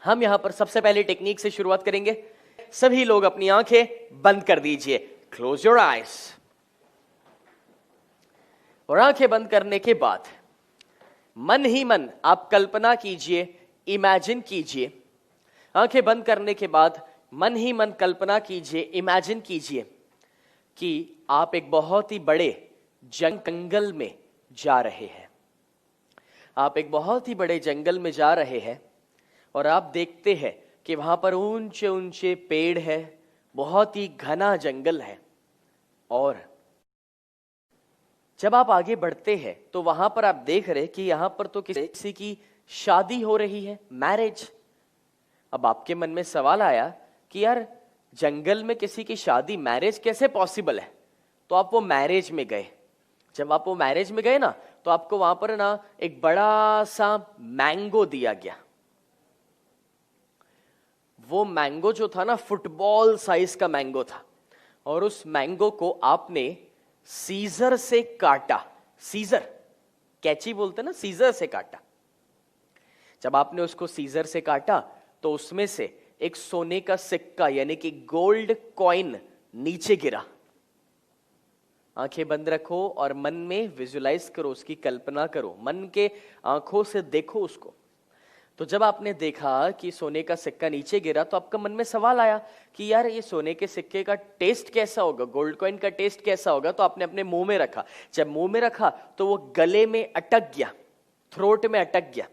हम यहां पर सबसे पहले टेक्निक से शुरुआत करेंगे। सभी लोग अपनी आंखें बंद कर दीजिए। Close your eyes. और आंखें बंद करने के बाद मन ही मन आप कल्पना कीजिए, इमेजिन कीजिए। आंखें बंद करने के बाद मन ही मन कल्पना कीजिए, इमेजिन कीजिए कि आप एक बहुत ही बड़े जंगल में जा रहे हैं। आप एक बहुत ही बड़े जंगल में जा रहे हैं और आप देखते हैं कि वहां पर ऊंचे ऊंचे पेड़ है, बहुत ही घना जंगल है। और जब आप आगे बढ़ते हैं तो वहां पर आप देख रहे कि यहां पर तो किसी की शादी हो रही है, मैरिज। अब आपके मन में सवाल आया कि यार जंगल में किसी की शादी, मैरिज कैसे पॉसिबल है? तो आप वो मैरिज में गए। जब आप वो मैरिज में गए ना, तो आपको वहां पर ना एक बड़ा सा मैंगो दिया गया। वो मैंगो जो था ना, फुटबॉल साइज का मैंगो था। और उस मैंगो को आपने सीजर से काटा। सीजर, कैची बोलते ना, सीजर से काटा। जब आपने उसको सीजर से काटा तो उसमें से एक सोने का सिक्का यानी कि गोल्ड कॉइन नीचे गिरा। आंखें बंद रखो और मन में विजुलाइज करो, उसकी कल्पना करो, मन के आंखों से देखो उसको। तो जब आपने देखा कि सोने का सिक्का नीचे गिरा तो आपका मन में सवाल आया कि यार ये सोने के सिक्के का टेस्ट कैसा होगा, गोल्ड कॉइन का टेस्ट कैसा होगा? तो आपने अपने मुंह में रखा। जब मुंह में रखा तो वो गले में अटक गया, थ्रोट में अटक गया।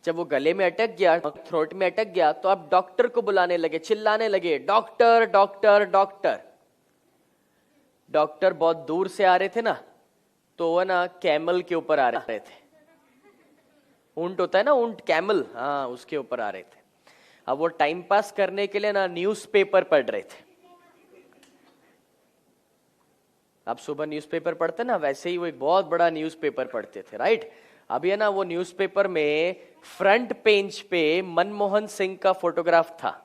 जब वो गले में अटक गया, थ्रोट में अटक गया, तो आप डॉक्टर को बुलाने लगे, चिल्लाने लगे, डॉक्टर डॉक्टर डॉक्टर। डॉक्टर बहुत दूर से आ रहे थे ना, तो वो ना कैमल के ऊपर आ रहे थे। ऊंट होता है ना, ऊंट, कैमल, हाँ, उसके ऊपर आ रहे थे। अब वो टाइम पास करने के लिए ना न्यूज़पेपर पढ़ रहे थे। आप सुबह न्यूज़पेपर पढ़ते ना, वैसे ही वो एक बहुत बड़ा न्यूज़पेपर पढ़ते थे, राइट? अभी है ना, वो न्यूज़पेपर में फ्रंट पेज पे मनमोहन सिंह का फोटोग्राफ था।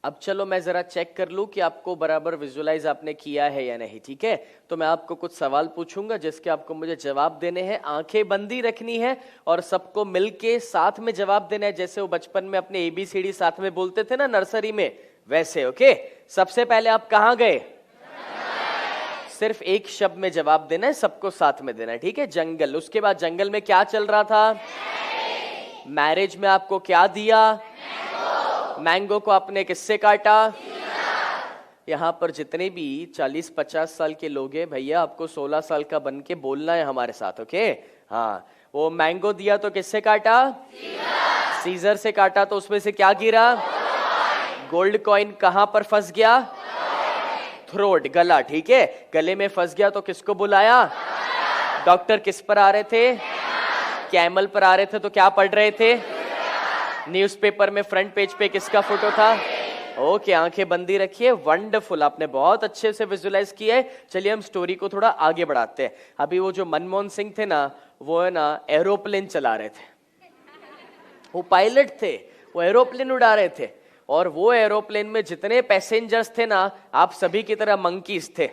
अब चलो मैं जरा चेक कर लूं कि आपको बराबर विजुलाइज आपने किया है या नहीं, ठीक है? तो मैं आपको कुछ सवाल पूछूंगा जिसके आपको मुझे जवाब देने हैं। आंखें बंदी रखनी है और सबको मिलके साथ में जवाब देना है, जैसे वो बचपन में अपने ABCD साथ में बोलते थे ना नर्सरी में, वैसे। ओके, सबसे पहले आप कहां गए? सिर्फ एक शब्द में जवाब देना है, सबको साथ में देना है, ठीक है? जंगल। उसके बाद जंगल में क्या चल रहा था? मैरिज में आपको क्या दिया? मैंगो को आपने किससे काटा? यहां पर जितने भी 40-50 साल के लोग हैं भैया, आपको 16 साल का बन के बोलना है हमारे साथ, ओके? हाँ, वो मैंगो दिया तो किससे काटा? सीजर से काटा। तो उसमें से क्या गिरा? Gold coin. कहां पर फंस गया? थ्रोट, गला, ठीक है? गले में फंस गया तो किसको बुलाया? डॉक्टर। किस पर आ रहे थे? कैमल पर आ रहे थे। तो क्या पढ़ रहे थे? न्यूज़पेपर में फ्रंट पेज पे किसका फोटो था? ओके, आंखें बंदी रखिए। वंडरफुल, आपने बहुत अच्छे से विजुलाइज किया है। चलिए हम स्टोरी को थोड़ा आगे बढ़ाते हैं। अभी वो जो मनमोहन सिंह थे ना, वो है ना एरोप्लेन चला रहे थे। वो पायलट थे, वो एरोप्लेन उड़ा रहे थे। और वो एरोप्लेन में जितने पैसेंजर्स थे ना, आप सभी की तरह मंकीज थे।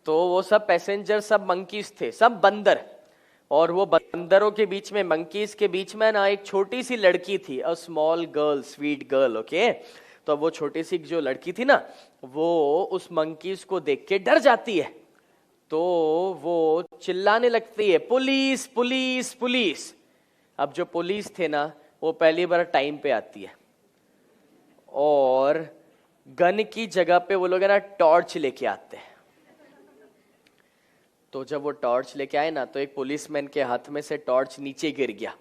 तो वो सब पैसेंजर सब मंकीज थे, सब बंदर। और वो बंदरों के बीच में, मंकीज के बीच में ना एक छोटी सी लड़की थी, a small girl, sweet girl, okay? तो वो छोटी सी जो लड़की थी ना, वो उस मंकीज को देख के डर जाती है। तो वो चिल्लाने लगती है, पुलिस पुलिस पुलिस। अब जो पुलिस थे ना, वो पहली बार टाइम पे आती है और गन की जगह पे वो लोग है ना टॉर्च लेके आते हैं। तो जब वो टॉर्च लेके आए ना, तो एक पुलिसमैन के हाथ में से टॉर्च नीचे गिर गया।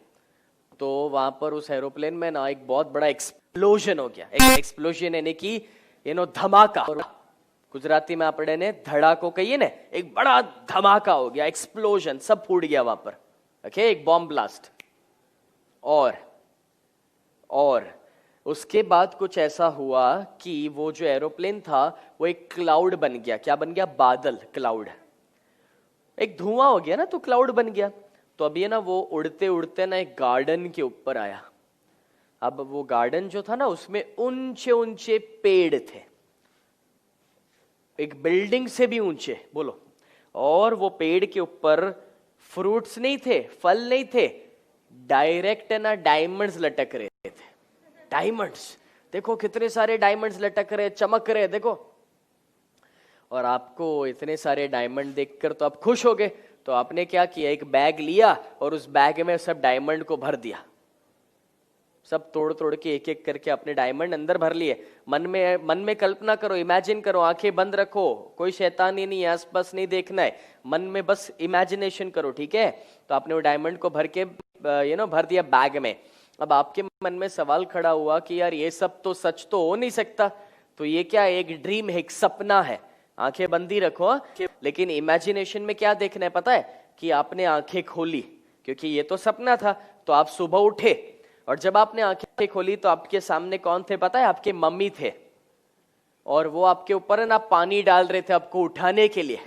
तो वहां पर उस एरोप्लेन में ना एक बहुत बड़ा एक्सप्लोजन हो गया। एक एक्सप्लोजन यानी कि धमाका। गुजराती में आपने ने धड़ा को कहिए ना, एक बड़ा धमाका हो गया, एक्सप्लोजन, सब फूट गया वहां पर, ओके? एक बॉम्ब ब्लास्ट। और उसके बाद कुछ ऐसा हुआ कि वो जो एरोप्लेन था वो एक क्लाउड बन गया। क्या बन गया? बादल, क्लाउड। एक धुआं हो गया ना, तो क्लाउड बन गया। तो अभी है ना वो उड़ते उड़ते ना एक गार्डन के ऊपर आया। अब वो गार्डन जो था ना, उसमें ऊंचे ऊंचे पेड़ थे, एक बिल्डिंग से भी ऊंचे, बोलो। और वो पेड़ के ऊपर फ्रूट्स नहीं थे, फल नहीं थे, डायरेक्ट ना डायमंड्स लटक रहे थे। डायमंड्स, देखो कितने सारे डायमंड्स लटक रहे, चमक रहे, देखो। और आपको इतने सारे डायमंड देखकर तो आप खुश हो गए, तो आपने क्या किया, एक बैग लिया और उस बैग में सब डायमंड को भर दिया। सब तोड़ तोड़ के एक एक करके अपने डायमंड अंदर भर लिए। मन में कल्पना करो, इमेजिन करो, आंखें बंद रखो, कोई शैतानी नहीं है, आसपास नहीं देखना है, मन में बस इमेजिनेशन करो, ठीक है। तो आपने वो डायमंड को भर के भर दिया बैग में। अब आपके मन में सवाल खड़ा हुआ कि यार ये सब तो सच तो हो नहीं सकता, तो ये क्या एक ड्रीम है, एक सपना है। आंखें बंदी रखो, लेकिन इमेजिनेशन में क्या देखना है पता है, कि आपने आंखें खोली, क्योंकि ये तो सपना था। तो आप सुबह उठे और जब आपने आंखें खोली तो आपके सामने कौन थे पता है, आपके मम्मी थे। और वो आपके ऊपर ना पानी डाल रहे थे आपको उठाने के लिए।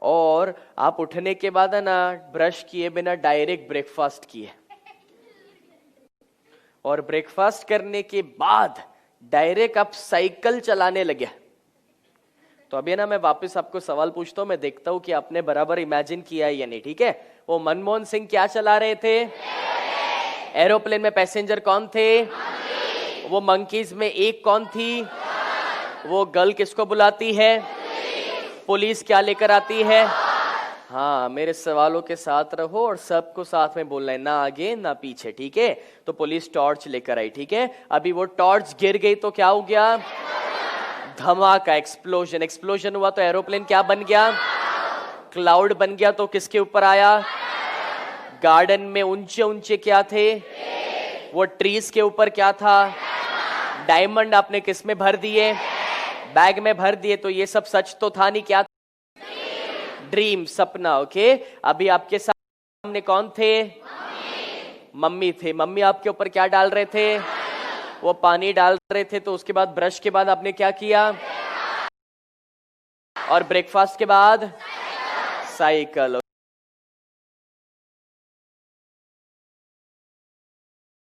और आप उठने के बाद है ना ब्रश किए बिना डायरेक्ट ब्रेकफास्ट किए, और ब्रेकफास्ट करने के बाद डायरेक्ट आप साइकिल चलाने लगे। तो अभी ना मैं वापस आपको सवाल पूछता हूं, मैं देखता हूं कि आपने बराबर इमेजिन किया है या नहीं, ठीक है। वो मनमोहन सिंह क्या चला रहे थे, एरोप्लेन में पैसेंजर कौन थे, वो मंकीज में एक कौन थी, वो गर्ल किसको बुलाती है, पुलिस क्या लेकर आती है। हाँ, मेरे सवालों के साथ रहो और सबको साथ में बोलना है, ना आगे ना पीछे, ठीक है। तो पुलिस टॉर्च लेकर आई, ठीक है। अभी वो टॉर्च गिर गई तो क्या हो गया, धमाका, एक्सप्लोजन। एक्सप्लोजन हुआ तो एरोप्लेन क्या बन गया, क्लाउड बन गया। तो किसके ऊपर आया, गार्डन में ऊंचे ऊंचे क्या थे, वो ट्रीज के ऊपर क्या था, डायमंड। आपने किस में भर दिए, बैग में भर दिए। तो ये सब सच तो था नहीं, क्या ड्रीम, सपना, ओके। अभी आपके सामने कौन थे, मम्मी थे। मम्मी आपके ऊपर क्या डाल रहे थे, वो पानी डाल रहे थे। तो उसके बाद ब्रश के बाद आपने क्या किया, और ब्रेकफास्ट के बाद साइकिल,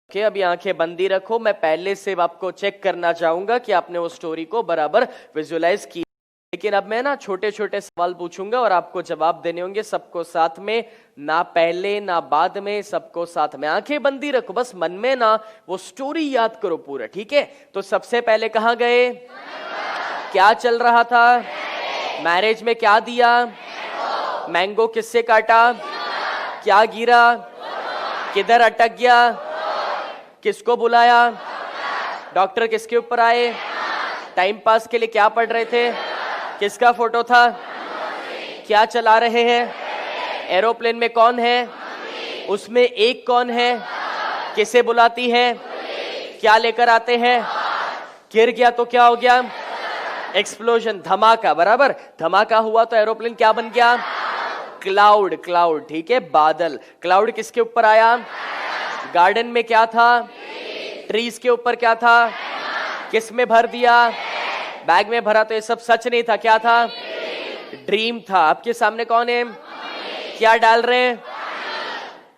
ओके। अभी आंखें बंदी रखो, मैं पहले से आपको चेक करना चाहूंगा कि आपने वो स्टोरी को बराबर विजुअलाइज किया। लेकिन अब मैं ना छोटे छोटे सवाल पूछूंगा और आपको जवाब देने होंगे, सबको साथ में, ना पहले ना बाद में, सबको साथ में। आंखें बंदी रखो, बस मन में ना वो स्टोरी याद करो पूरा, ठीक है। तो सबसे पहले कहां गए, क्या चल रहा था, मैरिज में क्या दिया, मैंगो किससे काटा, क्या गिरा, किधर अटक गया, किसको बुलाया, डॉक्टर किसके ऊपर आए, टाइम पास के लिए क्या पढ़ रहे थे, किसका फोटो था, क्या चला रहे हैं, एरोप्लेन में कौन है, उसमें एक कौन है, किसे बुलाती है, क्या लेकर आते हैं, गिर गया तो क्या हो गया, एक्सप्लोजन, धमाका, बराबर। धमाका हुआ तो एरोप्लेन क्या बन गया, क्लाउड, क्लाउड, ठीक है, बादल। क्लाउड किसके ऊपर आया, गार्डन में क्या था, ट्रीज के ऊपर क्या था, किस में भर दिया, बैग में भरा। तो ये सब सच नहीं था, क्या था, ड्रीम था। आपके सामने कौन है, क्या डाल रहे हैं,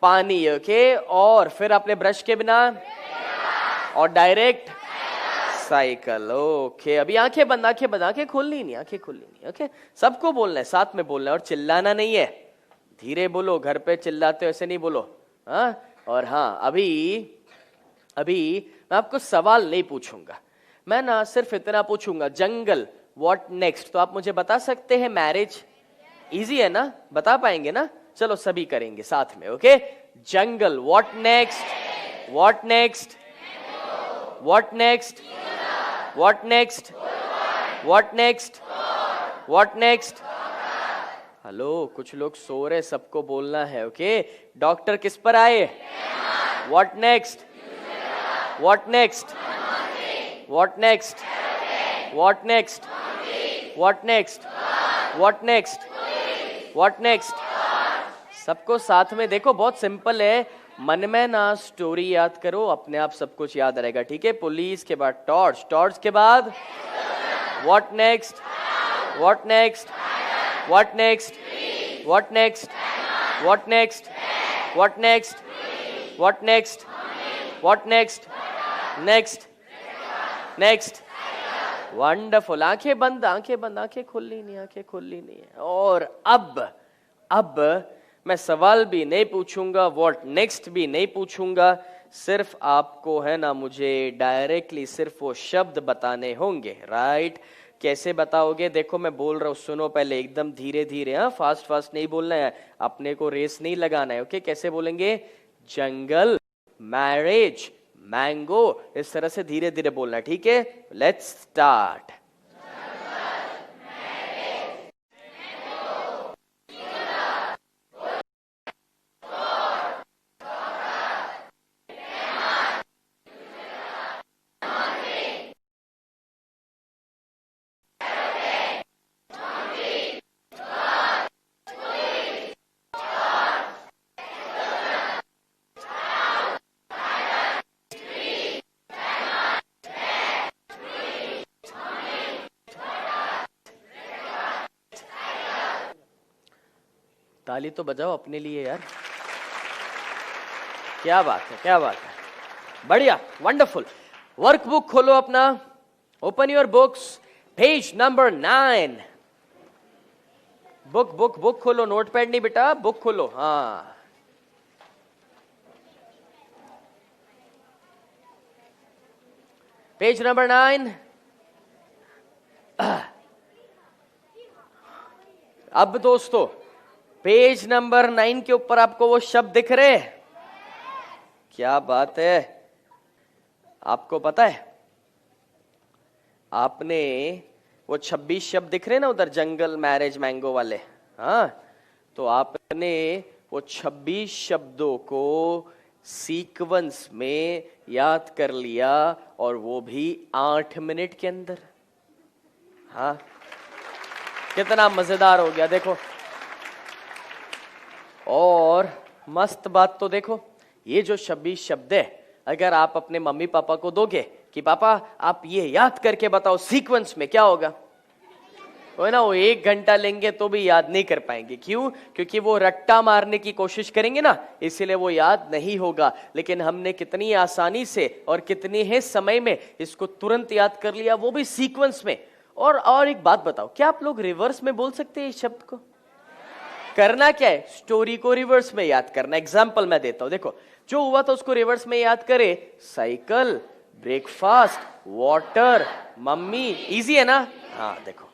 पानी, ओके। और फिर आपने ब्रश के बिना और डायरेक्ट साइकिल, ओके। अभी आंखें बंद, आंखें बंद, आंखें खोलनी नहीं, आंखें खोलनी नहीं, ओके। सबको बोलना है, साथ में बोलना है, और चिल्लाना नहीं है, धीरे बोलो, घर पे चिल्लाते हो ऐसे नहीं बोलो, हाँ। और हाँ, अभी मैं आपको सवाल नहीं पूछूंगा, मैं ना सिर्फ इतना पूछूंगा, जंगल, व्हाट नेक्स्ट। तो आप मुझे बता सकते हैं, मैरिज, इजी है ना, बता पाएंगे ना, चलो सभी करेंगे साथ में, okay. Jungle, what next, what next, what next, what next, what next, what next. Hello, कुछ लोग सो रहे, सबको बोलना है, ओके। डॉक्टर किस पर आए, what next, what next, what next, what next, what next, what next, what next. सबको साथ में, देखो बहुत सिंपल है, मन में ना स्टोरी याद करो, अपने आप सब कुछ याद रहेगा, ठीक है। पुलिस के बाद टॉर्च, टॉर्च के बाद what next, what next, what next, what next, what next, what next, what next, what next, next, next, wonderful. आंखें बंद, आंखें बंद, आंखें खुली नहीं, आंखें खुली नहीं है। और अब मैं सवाल भी नहीं पूछूंगा, व्हाट नेक्स्ट भी नहीं पूछूंगा, सिर्फ आपको है ना मुझे डायरेक्टली सिर्फ वो शब्द बताने होंगे, राइट? कैसे बताओगे? देखो मैं बोल रहा हूँ, सुनो पहले, एकदम धीरे धीरे, हाँ, फास्ट फास्ट नहीं बोलना है, अपने को रेस नहीं लगाना है, ओके? कैसे बोलेंगे? जंगल, मैरिज, मैंगो, इस तरह से धीरे धीरे बोलना है, ठीक है? Let's start. ताली तो बजाओ अपने लिए यार, क्या बात है, क्या बात है, बढ़िया, वंडरफुल। वर्कबुक खोलो अपना, open your books, page number 9। Book खोलो, नोटपैड नहीं बेटा, बुक खोलो, हाँ। Page number 9। अब दोस्तों, पेज नंबर 9 के ऊपर आपको वो शब्द दिख रहे? क्या बात है। आपको पता है, आपने वो 26 शब्द दिख रहे ना उधर, जंगल, मैरिज, मैंगो वाले, हाँ, तो आपने वो 26 शब्दों को सीक्वेंस में याद कर लिया, और वो भी 8 मिनट के अंदर। हाँ, कितना मजेदार हो गया देखो। और मस्त बात तो देखो, ये जो 26 शब्द है, अगर आप अपने मम्मी पापा को दोगे कि पापा आप ये याद करके बताओ सीक्वेंस में, क्या होगा? वो ना, वो 1 घंटा लेंगे तो भी याद नहीं कर पाएंगे। क्यों? क्योंकि वो रट्टा मारने की कोशिश करेंगे ना, इसीलिए वो याद नहीं होगा। लेकिन हमने कितनी आसानी से और कितने ही समय में इसको तुरंत याद कर लिया, वो भी सीक्वेंस में। और एक बात बताओ, क्या आप लोग रिवर्स में बोल सकते हैं इस शब्द को? करना क्या है? स्टोरी को रिवर्स में याद करना। एग्जाम्पल मैं देता हूं, देखो, जो हुआ था उसको रिवर्स में याद करे। Cycle, breakfast, water, mummy, easy है ना? हाँ, देखो,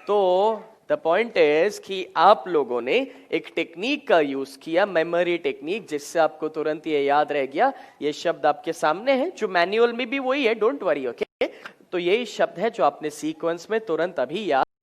तो द पॉइंट इज कि आप लोगों ने एक टेक्निक का यूज किया, मेमोरी टेक्निक, जिससे आपको तुरंत ये याद रह गया। ये शब्द आपके सामने है, जो मैनुअल में भी वही है, डोंट वरी, ओके? तो यही शब्द है जो आपने सीक्वेंस में तुरंत अभी याद